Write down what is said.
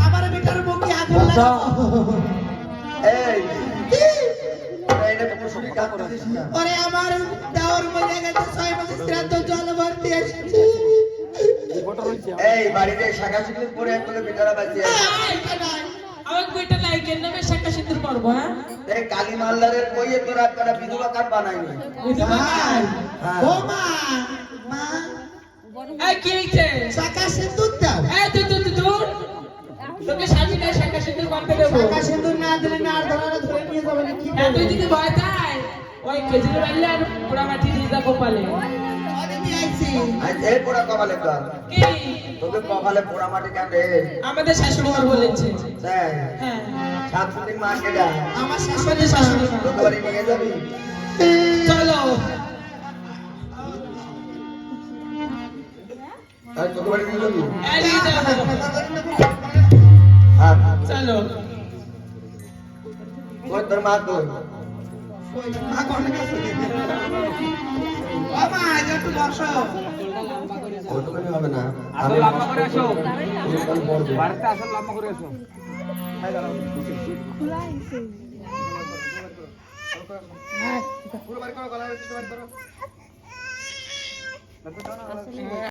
আমার বেটার মুখে আগুন লাগাবো এই ওরে আমার দেওর মরে গেছে 6 মাস শ্রাদ্ধ জল ভর্তি এসেছে এই বাড়িতে শাখা সিঁদুর পরে একদম বেটারা বাঁচি আছে আমার বেটা নাই কেন নামে শাখা সিঁদুর পরবো হ্যাঁ এই কালী মাল্লারের কইয়ে তোরা একটা বিধবা কার্ড বানাইনি ভাই ও মা মা এই কি হইছে শাখা সিঁদুর দাও এই তুই তোকে সাজি না শাখা সিঁদুর করতে দেবো শাখা সিঁদুর না দিলে না আর ধরে নিয়ে যাবে না কি তুই যদি ভয় তাই ওই কেজরি বাইলে আর পোড়া মাটি দিয়ে যা কপালে আরে দি আইছি আজ এই পোড়া কপালে কর কি তোকে কপালে পোড়া মাটি কাটে আমাদের শাশুড়ি মা বলেছে তাই হ্যাঁ শাশুড়ি মা কেডা আমার আমাদের শাশুড়ি মা তোকে বাড়ি নিয়ে যাবি চলো আর তোকে বাড়ি নিয়ে যাবি এই নিয়ে যাবো হ্যাঁ চলো ওই তোর মা কই মা কোন গেছে ও মা একটু বসো ওটুকুনি হবে না আসল লম্বা করে আসো ওটুকুনি পড়বে বাড়িতে আসল লম্বা করে আসো খোলা